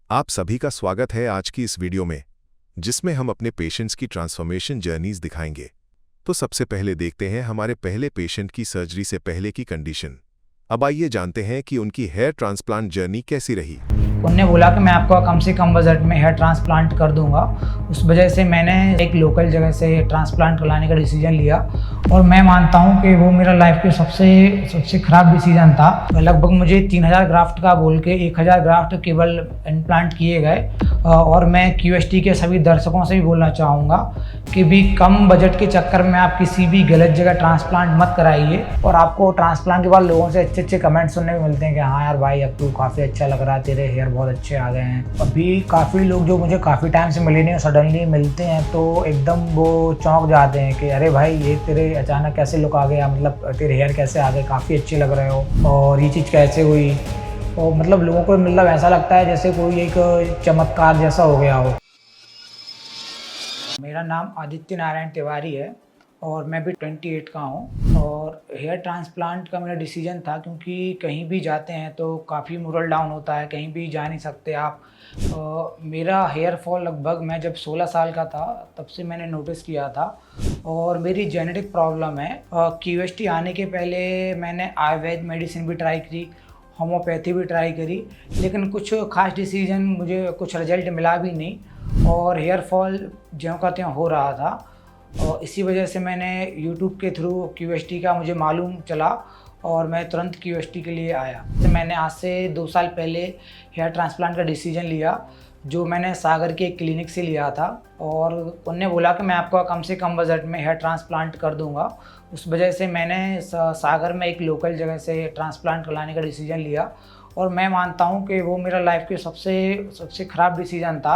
आप सभी का स्वागत है आज की इस वीडियो में, जिसमें हम अपने पेशेंट्स की ट्रांसफॉर्मेशन जर्नीज दिखाएंगे। तो सबसे पहले देखते हैं हमारे पहले पेशेंट की सर्जरी से पहले की कंडीशन। अब आइए जानते हैं कि उनकी हेयर ट्रांसप्लांट जर्नी कैसी रही। उनने बोला कि मैं आपको कम से कम बजट में हेयर ट्रांसप्लांट कर दूंगा। उस वजह से मैंने एक लोकल जगह से ट्रांसप्लांट कराने का डिसीजन लिया और मैं मानता हूं कि वो मेरा लाइफ के सबसे ख़राब डिसीजन था। लगभग मुझे 3000 ग्राफ्ट का बोल के 1000 ग्राफ्ट केवल इम्प्लांट किए गए। और मैं QST के सभी दर्शकों से भी बोलना चाहूँगा कि भी कम बजट के चक्कर में आप किसी भी गलत जगह ट्रांसप्लांट मत कराइए। और आपको ट्रांसप्लांट के बाद लोगों से अच्छे अच्छे कमेंट सुनने को मिलते हैं कि हाँ यार भाई, अब तू काफ़ी अच्छा लग रहा है, तेरे हेयर बहुत अच्छे आ गए हैं। अभी काफ़ी लोग जो मुझे काफ़ी टाइम से मिले नहीं और सडनली मिलते हैं तो एकदम वो चौंक जाते हैं कि अरे भाई, ये तेरे अचानक कैसे लुक आ गया, मतलब तेरे हेयर कैसे आ गए, काफ़ी अच्छे लग रहे हो और ये चीज़ कैसे हुई। और मतलब लोगों को मतलब ऐसा लगता है जैसे कोई एक चमत्कार जैसा हो गया हो। मेरा नाम आदित्य नारायण तिवारी है और मैं भी 28 का हूँ। और हेयर ट्रांसप्लांट का मेरा डिसीजन था क्योंकि कहीं भी जाते हैं तो काफ़ी मोरल डाउन होता है, कहीं भी जा नहीं सकते आप। मेरा हेयर फॉल लगभग मैं जब 16 साल का था तब से मैंने नोटिस किया था और मेरी जेनेटिक प्रॉब्लम है। QST आने के पहले मैंने आयुर्वेद मेडिसिन भी ट्राई करी, होम्योपैथी भी ट्राई करी, लेकिन कुछ खास डिसीजन मुझे कुछ रिजल्ट मिला भी नहीं और हेयर फॉल ज्यों का त्यों हो रहा था। और इसी वजह से मैंने YouTube के थ्रू QST का मुझे मालूम चला और मैं तुरंत QST के लिए आया। तो मैंने आज से 2 साल पहले हेयर ट्रांसप्लांट का डिसीजन लिया, जो मैंने सागर के एक क्लिनिक से लिया था और उनने बोला कि मैं आपको कम से कम बजट में हेयर ट्रांसप्लांट कर दूंगा। उस वजह से मैंने सागर में एक लोकल जगह से ट्रांसप्लांट कराने का डिसीजन लिया और मैं मानता हूं कि वो मेरा लाइफ के सबसे ख़राब डिसीजन था।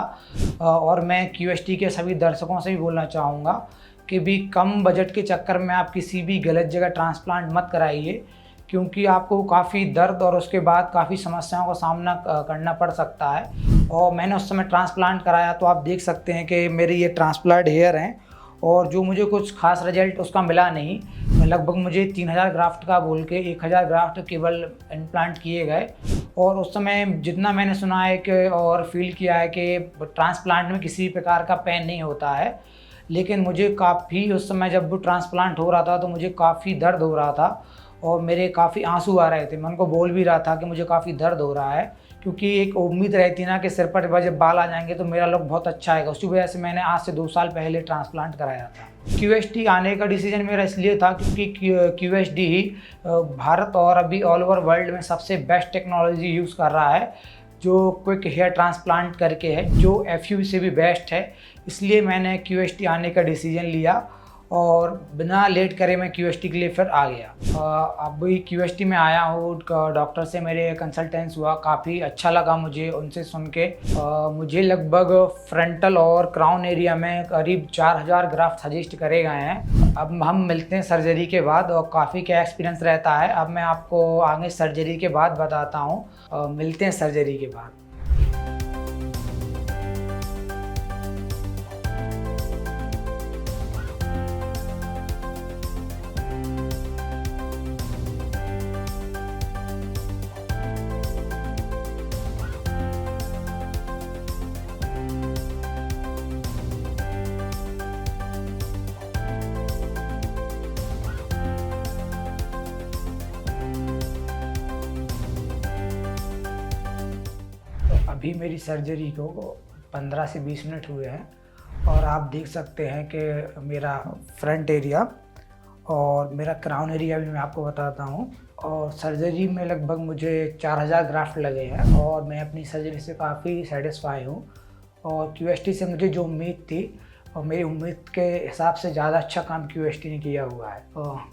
और मैं QST के सभी दर्शकों से भी बोलना चाहूँगा कि भी कम बजट के चक्कर में आप किसी भी गलत जगह ट्रांसप्लांट मत कराइए, क्योंकि आपको काफ़ी दर्द और उसके बाद काफ़ी समस्याओं का सामना करना पड़ सकता है। और मैंने उस समय ट्रांसप्लांट कराया तो आप देख सकते हैं कि मेरे ये ट्रांसप्लांट हेयर हैं और जो मुझे कुछ खास रिजल्ट उसका मिला नहीं। लगभग मुझे 3000 ग्राफ्ट का बोल के 1000 ग्राफ्ट केवल इम्प्लांट किए गए। और उस समय जितना मैंने सुना है कि और फील किया है कि ट्रांसप्लांट में किसी प्रकार का पेन नहीं होता है, लेकिन मुझे काफ़ी उस समय जब ट्रांसप्लांट हो रहा था तो मुझे काफ़ी दर्द हो रहा था और मेरे काफ़ी आंसू आ रहे थे। मैं उनको बोल भी रहा था कि मुझे काफ़ी दर्द हो रहा है, क्योंकि एक उम्मीद रहती ना कि सिर पर जब बाल आ जाएंगे तो मेरा लुक बहुत अच्छा आएगा। उसी वजह से मैंने आज से 2 साल पहले ट्रांसप्लांट कराया था। QST आने का डिसीजन मेरा इसलिए था क्योंकि QST ही भारत और अभी ऑल ओवर वर्ल्ड में सबसे बेस्ट टेक्नोलॉजी यूज़ कर रहा है, जो क्विक हेयर ट्रांसप्लांट करके है, जो FU से भी बेस्ट है। इसलिए मैंने QST आने का डिसीजन लिया और बिना लेट करे मैं QST के लिए फिर आ गया। अब भी QST में आया हूँ, डॉक्टर से मेरे कंसल्टेंस हुआ, काफ़ी अच्छा लगा मुझे उनसे सुन के। मुझे लगभग फ्रंटल और क्राउन एरिया में करीब 4000 ग्राफ्ट सजेस्ट करे गए हैं। अब हम मिलते हैं सर्जरी के बाद और काफ़ी क्या एक्सपीरियंस रहता है अब मैं आपको आगे सर्जरी के बाद बताता हूँ। मिलते हैं सर्जरी के बाद। अभी मेरी सर्जरी को 15 से 20 मिनट हुए हैं और आप देख सकते हैं कि मेरा फ्रंट एरिया और मेरा क्राउन एरिया भी मैं आपको बताता हूँ। और सर्जरी में लगभग मुझे 4000 ग्राफ्ट लगे हैं और मैं अपनी सर्जरी से काफ़ी सेटिस्फाई हूँ। और QST से मुझे जो उम्मीद थी और मेरी उम्मीद के हिसाब से ज़्यादा अच्छा काम QST ने किया हुआ है।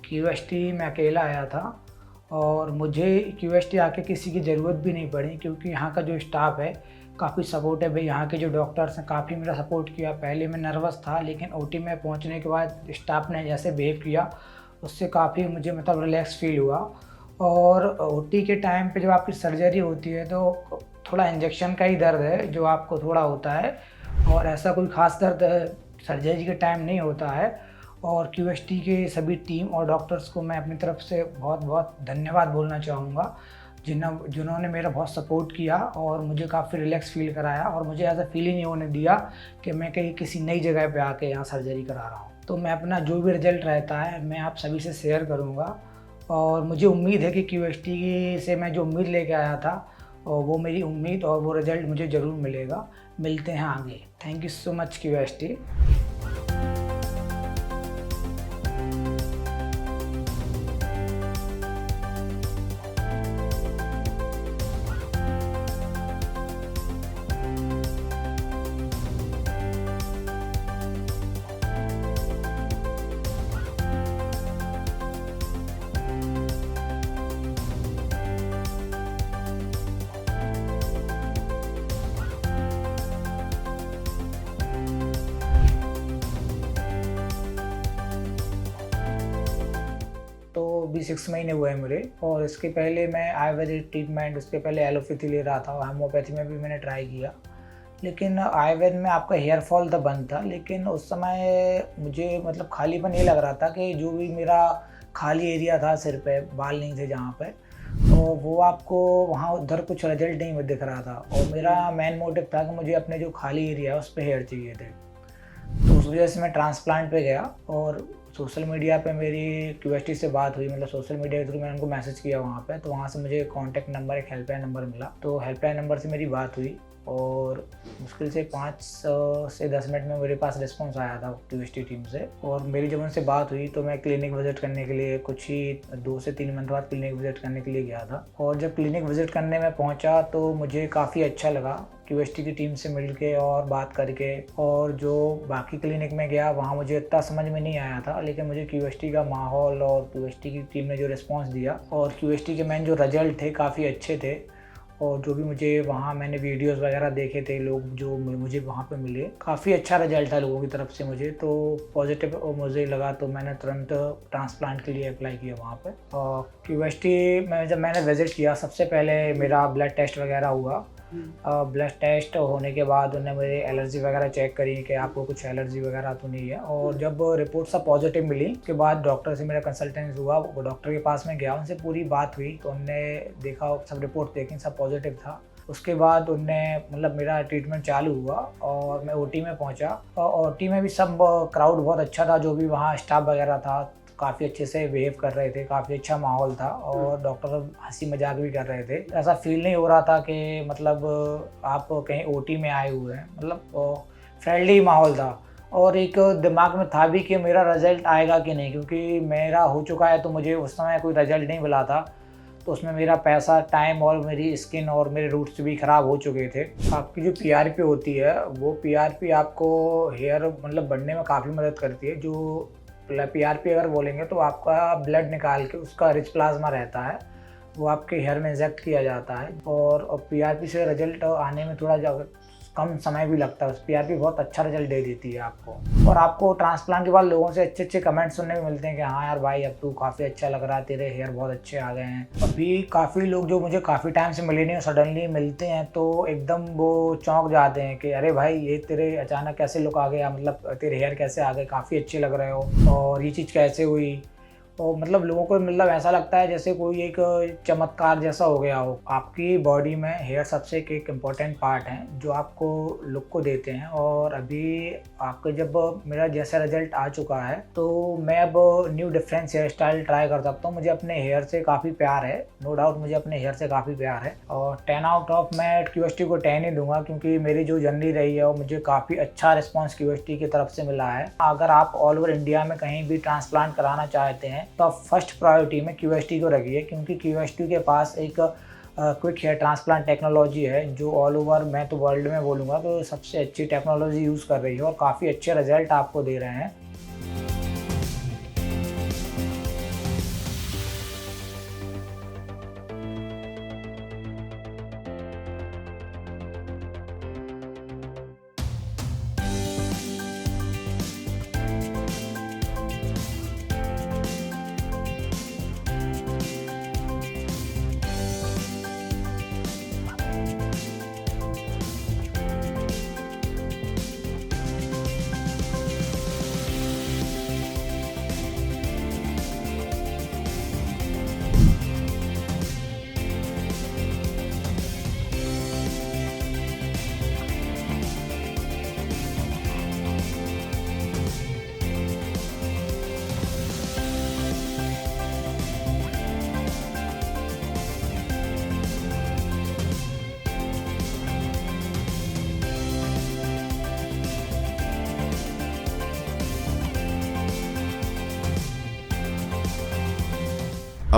QST में अकेला आया था और मुझे QST आके किसी की ज़रूरत भी नहीं पड़ी, क्योंकि यहाँ का जो स्टाफ है काफ़ी सपोर्टिव है। यहाँ के जो डॉक्टर्स हैं काफ़ी मेरा सपोर्ट किया। पहले मैं नर्वस था, लेकिन OT में पहुँचने के बाद स्टाफ ने जैसे बिहेव किया उससे काफ़ी मुझे मतलब रिलैक्स फील हुआ। और OT के टाइम पे जब आपकी सर्जरी होती है तो थोड़ा इंजेक्शन का ही दर्द है जो आपको थोड़ा होता है और ऐसा कोई ख़ास दर्द सर्जरी के टाइम नहीं होता है। और QST के सभी टीम और डॉक्टर्स को मैं अपनी तरफ से बहुत बहुत धन्यवाद बोलना चाहूँगा, जिन्होंने मेरा बहुत सपोर्ट किया और मुझे काफ़ी रिलैक्स फील कराया, और मुझे ऐसा फील ही नहीं होने दिया कि मैं कहीं किसी नई जगह पे आके यहाँ सर्जरी करा रहा हूँ। तो मैं अपना जो भी रिजल्ट रहता है मैं आप सभी से शेयर करूँगा, और मुझे उम्मीद है कि QST से मैं जो उम्मीद लेके आया था और वो मेरी उम्मीद और वो रिज़ल्ट मुझे ज़रूर मिलेगा। मिलते हैं आगे। Thank you so much QST। तो अभी 6 महीने हुए हैं मेरे, और इसके पहले मैं आयुर्वेदिक ट्रीटमेंट, उसके पहले एलोपैथी ले रहा था, होम्योपैथी में भी मैंने ट्राई किया। लेकिन आयुर्वेद में आपका हेयर फॉल तो बंद था, लेकिन उस समय मुझे मतलब खालीपन ये लग रहा था कि जो भी मेरा खाली एरिया था सिर पे, बाल नहीं थे जहाँ पे, तो वो आपको वहाँ उधर कुछ रिजल्ट नहीं दिख रहा था। और मेरा मेन मोटिव था कि मुझे अपने जो खाली एरिया है उस पर हेयर चाहिए थे। तो उस वजह से मैं ट्रांसप्लांट पे गया, और सोशल मीडिया पे मेरी QST से बात हुई, मतलब सोशल मीडिया के थ्रू मैंने उनको मैसेज किया वहाँ पे, तो वहाँ से मुझे कॉन्टैक्ट नंबर, एक हेल्पलाइन नंबर मिला। तो हेल्पलाइन नंबर से मेरी बात हुई, और मुश्किल से 5 से 10 मिनट में मेरे पास रिस्पांस आया था QST टीम से। और मेरी जब उनसे बात हुई तो मैं क्लिनिक विजिट करने के लिए कुछ ही 2 से 3 मंथ बाद क्लिनिक विजिट करने के लिए गया था। और जब क्लिनिक विजिट करने में पहुंचा तो मुझे काफ़ी अच्छा लगा QST की टीम से मिलके और बात करके। और जो बाकी क्लिनिक में गया वहाँ मुझे इतना समझ में नहीं आया था, लेकिन मुझे QST का माहौल और QST की टीम ने जो रिस्पांस दिया और QST के मेन जो रिजल्ट थे काफ़ी अच्छे थे। और जो भी मुझे वहाँ मैंने वीडियोस वगैरह देखे थे, लोग जो मुझे वहाँ पे मिले, काफ़ी अच्छा रिजल्ट था लोगों की तरफ से मुझे, तो पॉजिटिव मुझे लगा। तो मैंने तुरंत ट्रांसप्लांट के लिए अप्लाई किया वहाँ पे। और QST में जब मैंने विज़िट किया, सबसे पहले मेरा ब्लड टेस्ट वगैरह हुआ। ब्लड टेस्ट होने के बाद उन्होंने मेरी एलर्जी वगैरह चेक करी कि आपको कुछ एलर्जी वगैरह तो नहीं है। और जब रिपोर्ट सब पॉजिटिव मिली, उसके बाद डॉक्टर से मेरा कंसल्टेंस हुआ, वो डॉक्टर के पास में गया, उनसे पूरी बात हुई, तो उनने देखा, सब रिपोर्ट देखी, सब पॉजिटिव था। उसके बाद उनने मतलब मेरा ट्रीटमेंट चालू हुआ और मैं OT में पहुंचा। और OT में भी सब क्राउड बहुत अच्छा था, जो भी वहाँ स्टाफ वगैरह था काफ़ी अच्छे से बिहेव कर रहे थे, काफ़ी अच्छा माहौल था, और डॉक्टर हंसी मजाक भी कर रहे थे। ऐसा फील नहीं हो रहा था कि मतलब आप कहीं OT में आए हुए हैं, मतलब फ्रेंडली माहौल था। और एक दिमाग में था भी कि मेरा रिजल्ट आएगा कि नहीं, क्योंकि मेरा हो चुका है तो मुझे उस समय कोई रिजल्ट नहीं मिला था, तो उसमें मेरा पैसा, टाइम और मेरी स्किन और मेरे रूट्स भी ख़राब हो चुके थे। आपकी जो PRP होती है, वो PRP आपको हेयर मतलब बढ़ने में काफ़ी मदद करती है। जो PRP अगर बोलेंगे तो आपका ब्लड निकाल के उसका रिच प्लाज्मा रहता है, वो आपके हेयर में इंजेक्ट किया जाता है। और PRP से रिजल्ट आने में थोड़ा कम समय भी लगता है। PRP बहुत अच्छा रिजल्ट दे देती है आपको। और आपको ट्रांसप्लांट के बाद लोगों से अच्छे अच्छे कमेंट्स सुनने को मिलते हैं कि हाँ यार भाई, अब तू काफ़ी अच्छा लग रहा है, तेरे हेयर बहुत अच्छे आ गए हैं। अभी काफ़ी लोग जो मुझे काफ़ी टाइम से मिले नहीं और सडनली मिलते हैं तो एकदम वो चौंक जाते हैं कि अरे भाई, ये तेरे अचानक कैसे लुक आ गया, मतलब तेरे हेयर कैसे आ गए, काफ़ी अच्छे लग रहे हो, और ये चीज़ कैसे हुई। और मतलब लोगों को मतलब ऐसा लगता है जैसे कोई एक चमत्कार जैसा हो गया हो। आपकी बॉडी में हेयर सबसे एक इम्पॉर्टेंट पार्ट है जो आपको लुक को देते हैं। और अभी आपका जब मेरा जैसा रिजल्ट आ चुका है तो मैं अब new difference hairstyle try कर सकता हूँ। मुझे अपने हेयर से काफ़ी प्यार है, नो डाउट मुझे अपने हेयर से काफ़ी प्यार है। और 10 आउट ऑफ मैं QST को 10 ही दूंगा, क्योंकि मेरी जो जर्नी रही है वो मुझे काफ़ी अच्छा रिस्पॉन्स QST की तरफ से मिला है। अगर आप ऑल ओवर इंडिया में कहीं भी ट्रांसप्लांट कराना चाहते हैं तो आप फर्स्ट प्रायोरिटी में QST को रखिए, क्योंकि QST के पास एक क्विक हेयर ट्रांसप्लांट टेक्नोलॉजी है जो ऑल ओवर, मैं तो वर्ल्ड में बोलूँगा तो सबसे अच्छी टेक्नोलॉजी यूज़ कर रही है और काफ़ी अच्छे रिजल्ट आपको दे रहे हैं।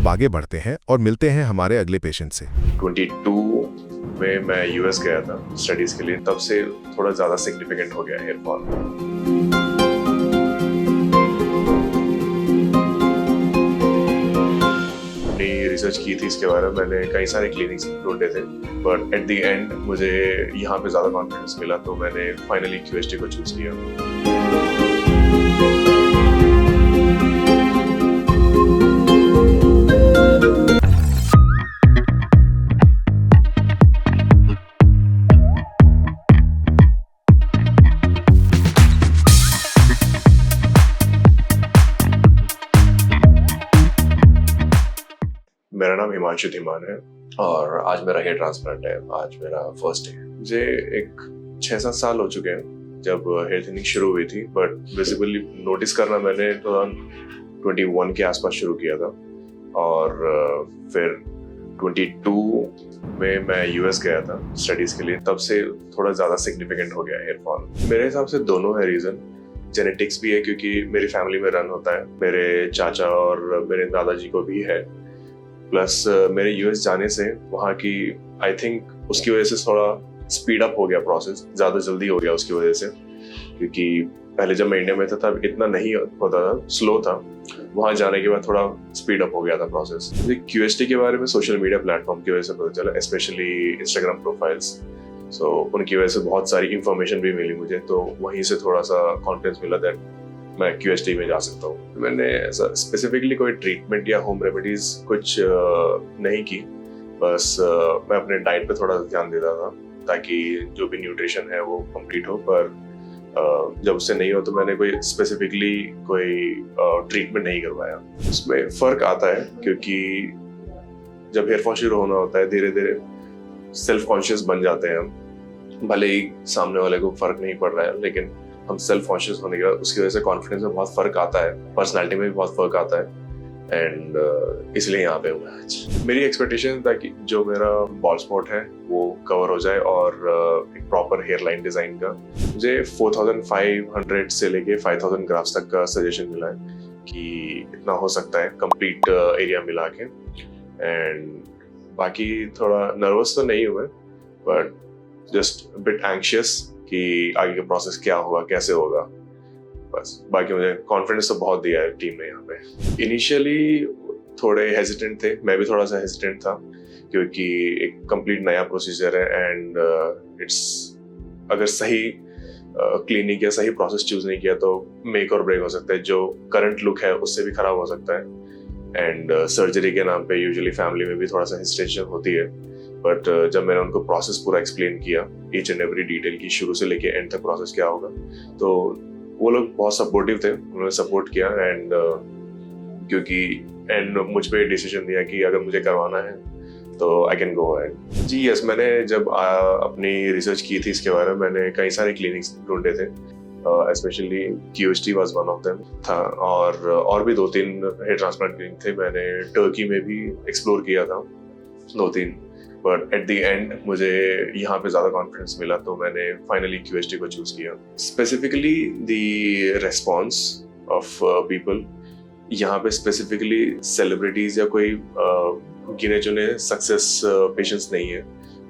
अब आगे बढ़ते हैं और मिलते हैं हमारे अगले पेशेंट से। 22 में मैं यूएस गया था स्टडीज के लिए, तब से थोड़ा ज़्यादा सिग्निफिकेंट हो गया हेयर फॉल। रिसर्च की थी इसके बारे में, मैंने कई सारे क्लिनिक्स ढूंढे थे, बट एट द एंड मुझे यहाँ पे ज़्यादा कॉन्फिडेंस मिला, तो मैंने फाइनली क्यूएसटी को चूज़ किया। मेरा नाम हिमांशु धीमान है और आज मेरा हेयर ट्रांसप्लांट है। आज मेरा फर्स्ट डे है। मुझे एक 6-7 साल हो चुके हैं जब हेयर थिनिंग शुरू हुई थी, बट विजिबली नोटिस करना मैंने 2021 के आसपास शुरू किया था। और फिर 22 में मैं यूएस गया था स्टडीज के लिए, तब से थोड़ा ज़्यादा सिग्निफिकेंट हो गया हेयर फॉल। मेरे हिसाब से दोनों है रीज़न। जेनेटिक्स भी है क्योंकि मेरी फैमिली में रन होता है, मेरे चाचा और मेरे दादाजी को भी है, प्लस मेरे यूएस जाने से वहाँ की आई थिंक उसकी वजह से थोड़ा स्पीड अप हो गया प्रोसेस, ज़्यादा जल्दी हो गया उसकी वजह से। क्योंकि पहले जब मैं इंडिया में था तब इतना नहीं होता था, स्लो था। वहाँ जाने के बाद थोड़ा स्पीड अप हो गया था प्रोसेस। मुझे क्यूएसटी के बारे में सोशल मीडिया प्लेटफॉर्म की वजह से पता चला, स्पेशली इंस्टाग्राम प्रोफाइल्स। सो उनकी वजह से बहुत सारी इंफॉर्मेशन भी मिली मुझे, तो वहीं से थोड़ा सा कॉन्फिडेंस मिला दैट मैं क्यूएसटी में जा सकता हूँ। मैंने ऐसा स्पेसिफिकली कोई ट्रीटमेंट या होम रेमेडीज कुछ नहीं की, बस मैं अपने डाइट पे थोड़ा ध्यान देता था ताकि जो भी न्यूट्रिशन है वो कंप्लीट हो। पर जब उससे नहीं हो तो मैंने कोई स्पेसिफिकली कोई ट्रीटमेंट नहीं करवाया। उसमें फ़र्क आता है क्योंकि जब हेयर फॉल शुरू होना होता है धीरे धीरे सेल्फ कॉन्शियस बन जाते हैं हम। भले ही सामने वाले को फ़र्क नहीं पड़ रहा है, लेकिन हम सेल्फ कॉन्शियस होने के बाद उसकी वजह से कॉन्फिडेंस में बहुत फर्क आता है, पर्सनालिटी में भी बहुत फर्क आता है। एंड इसलिए यहाँ पे हूँ मैं आज। मेरी एक्सपेक्टेशन था कि जो मेरा बॉल स्पॉट है वो कवर हो जाए और एक प्रॉपर हेयर लाइन डिजाइन का। मुझे 4500 से लेके 5000 ग्राफ्स तक का सजेशन मिला है कि इतना हो सकता है कंप्लीट एरिया मिला के। एंड बाकी थोड़ा नर्वस तो नहीं हूँ मैं, बट जस्ट बिट एंग्शियस कि आगे का प्रोसेस क्या होगा, कैसे होगा, बस। बाकी मुझे कॉन्फिडेंस तो बहुत दिया है टीम ने यहाँ पे। इनिशियली थोड़े हेजिटेंट थे, मैं भी थोड़ा सा हेजिटेंट था क्योंकि एक कंप्लीट नया प्रोसीजर है एंड इट्स अगर सही क्लिनिक या सही प्रोसेस चूज नहीं किया तो मेक और ब्रेक हो सकता है। जो करंट लुक है उससे भी खराब हो सकता है। एंड सर्जरी के नाम पे यूजुअली फैमिली में भी थोड़ा सा हेजिटेशन होती है, बट जब मैंने उनको प्रोसेस पूरा एक्सप्लेन किया, ईच एंड एवरी डिटेल की, शुरू से लेके एंड तक प्रोसेस क्या होगा, तो वो लोग बहुत सपोर्टिव थे, उन्होंने सपोर्ट किया। एंड क्योंकि एंड मुझ पे डिसीजन दिया कि अगर मुझे करवाना है तो आई कैन गो अहेड। जी यस, मैंने जब अपनी रिसर्च की थी इसके बारे में, मैंने कई सारे क्लिनिक्स ढूंढे थे, specially क्यूएसटी was one of them था। और भी 2-3 हेयर ट्रांसप्लांट क्लिनिक थे, मैंने टर्की में भी एक्सप्लोर किया था 2-3, बट एट द एंड मुझे यहाँ पे ज़्यादा कॉन्फिडेंस मिला, तो मैंने फाइनली क्यूएसटी को चूज़ किया। Specifically the response of people, यहाँ पे स्पेसिफिकली सेलिब्रिटीज़ या कोई गिने चुने सक्सेस पेशेंट्स नहीं है।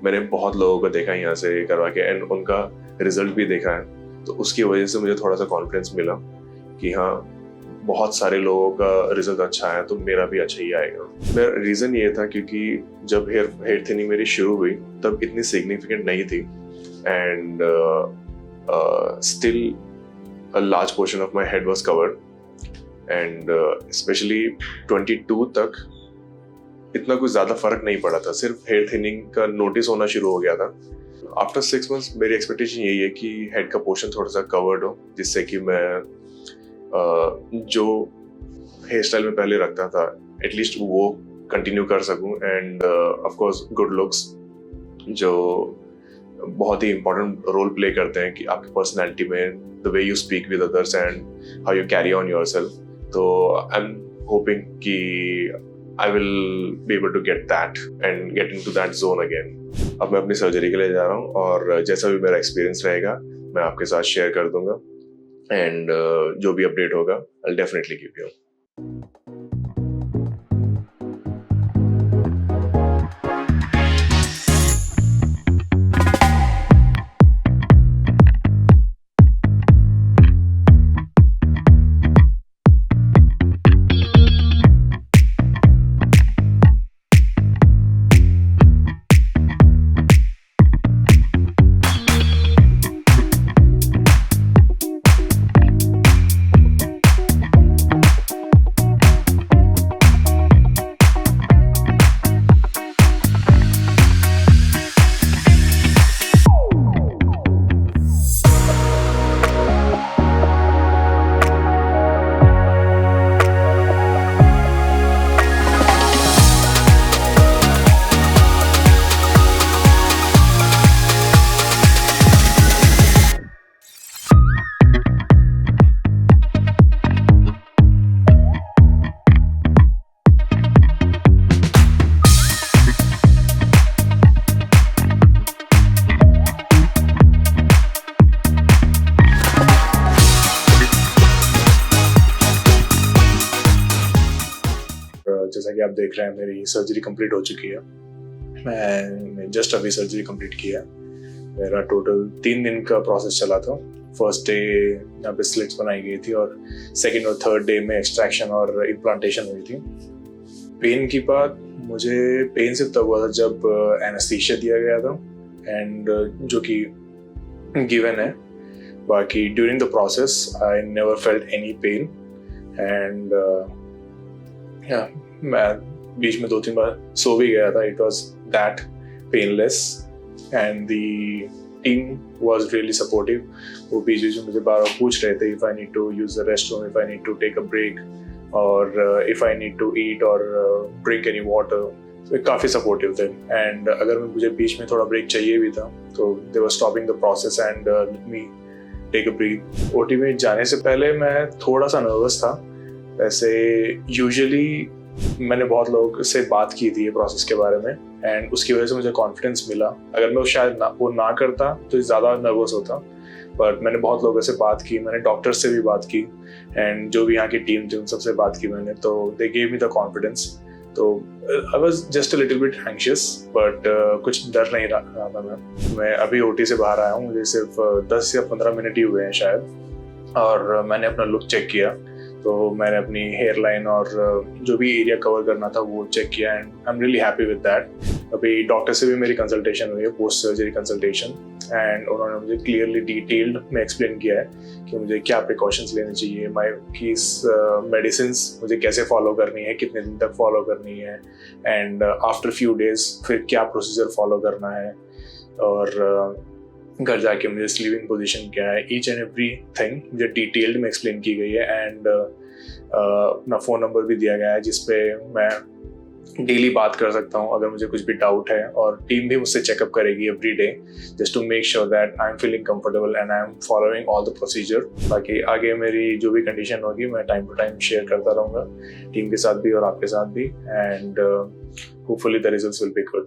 मैंने बहुत लोगों को देखा यहाँ से करवा के एंड उनका रिजल्ट भी देखा है, तो उसकी वजह से मुझे थोड़ा सा कॉन्फिडेंस मिला कि हाँ, बहुत सारे लोगों का रिजल्ट अच्छा है तो मेरा भी अच्छा ही आएगा। मेरा रीज़न ये था क्योंकि जब हेयर थिनिंग मेरी शुरू हुई तब इतनी सिग्निफिकेंट नहीं थी and still a large portion of my head was covered and specially 22 तक इतना कुछ ज़्यादा फर्क नहीं पड़ा था, सिर्फ हेयर थिनिंग का नोटिस होना शुरू हो गया था। आफ्टर 6 मंथ्स मेरी एक्सपेक्टेशन यही है कि हेड का पोर्शन थोड़ा सा कवर्ड हो, जिससे कि मैं जो हेयर स्टाइल में पहले रखता था एटलीस्ट वो कंटिन्यू कर सकूं। End of course good looks जो बहुत ही इंपॉर्टेंट रोल प्ले करते हैं कि आपकी पर्सनैलिटी में, the way you speak with others and how you carry on yourself. तो आई एम होपिंग कि I will be able to get that and get into that zone again. अब मैं अपनी सर्जरी के लिए जा रहा हूँ और जैसा भी मेरा एक्सपीरियंस रहेगा मैं आपके साथ शेयर कर दूंगा एंड जो भी अपडेट होगा I will definitely give you. कि आप देख रहे हैं मेरी सर्जरी कंप्लीट हो चुकी है। मैंने जस्ट अभी सर्जरी कंप्लीट किया। मेरा टोटल 3 दिन का प्रोसेस चला था। फर्स्ट डे यहाँ पे स्लिट्स बनाई गई थी और सेकेंड और थर्ड डे में एक्सट्रैक्शन और इम्प्लांटेशन हुई थी। पेन की बात, मुझे पेन सिर्फ तब हुआ था जब एनेस्थीसिया दिया गया था एंड जो कि गिवन है। बाकी during the process I never felt any pain and मैं बीच में 2-3 बार सो भी गया था। It was that painless and the team was really supportive. वो बीच में मुझे बार बार पूछ रहे थे if I need to use the restroom, if I need to take a break और if I need to eat और ड्रिंक एनी वाटर। काफ़ी सपोर्टिव थे एंड अगर मुझे बीच में थोड़ा ब्रेक चाहिए भी था तो they were stopping the process and let me take a breath. OT में जाने से पहले मैं थोड़ा सा नर्वस था। वैसे यूजुअली मैंने बहुत लोगों से बात की थी ये प्रोसेस के बारे में एंड उसकी वजह से मुझे कॉन्फिडेंस मिला। अगर मैं शायद वो ना करता तो ज़्यादा नर्वस होता, बट मैंने बहुत लोगों से बात की, मैंने डॉक्टर से भी बात की एंड जो भी यहाँ की टीम थी उन सबसे बात की मैंने, तो they gave me the confidence. तो I was just a little bit anxious but कुछ डर नहीं रहा था। मैं अभी ओटी से बाहर आया हूँ, मुझे सिर्फ 10 या 15 मिनट ही हुए हैं शायद, और मैंने अपना लुक चेक किया तो मैंने अपनी हेयर लाइन और जो भी एरिया कवर करना था वो चेक किया and I am really happy with that. अभी डॉक्टर से भी मेरी कंसल्टेशन हुई है, पोस्ट सर्जरी कंसल्टेशन, एंड उन्होंने मुझे क्लियरली डिटेल्ड में एक्सप्लेन किया है कि मुझे क्या प्रिकॉशंस लेने चाहिए, मेडिसिन मुझे कैसे फॉलो करनी है, कितने दिन तक फॉलो करनी है एंड आफ्टर फ्यू डेज फिर क्या प्रोसीजर फॉलो करना है, और घर जाके मुझे स्लीपिंग पोजीशन क्या है, ईच एंड एवरी थिंग मुझे डिटेल्ड में एक्सप्लेन की गई है एंड अपना फ़ोन नंबर भी दिया गया है जिस पे मैं डेली बात कर सकता हूँ अगर मुझे कुछ भी डाउट है, और टीम भी मुझसे चेकअप करेगी every day just to make sure that I am feeling comfortable and I am following all the procedure. बाकी आगे मेरी जो भी कंडीशन होगी मैं टाइम टू टाइम शेयर करता रहूँगा टीम के साथ भी और आपके साथ भी, and hopefully the results will be good.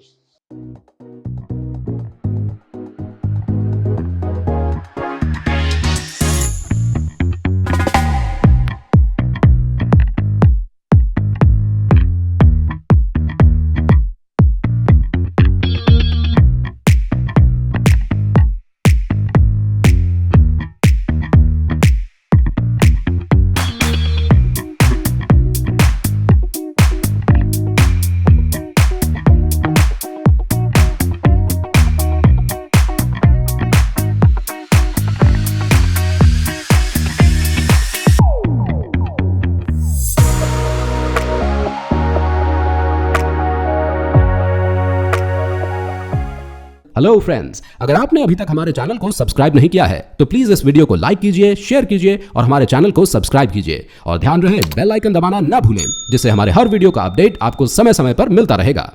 Hello friends, अगर आपने अभी तक हमारे चैनल को सब्सक्राइब नहीं किया है तो प्लीज इस वीडियो को लाइक कीजिए, शेयर कीजिए और हमारे चैनल को सब्सक्राइब कीजिए, और ध्यान रहे बेल आइकन दबाना ना भूलें जिससे हमारे हर वीडियो का अपडेट आपको समय समय पर मिलता रहेगा।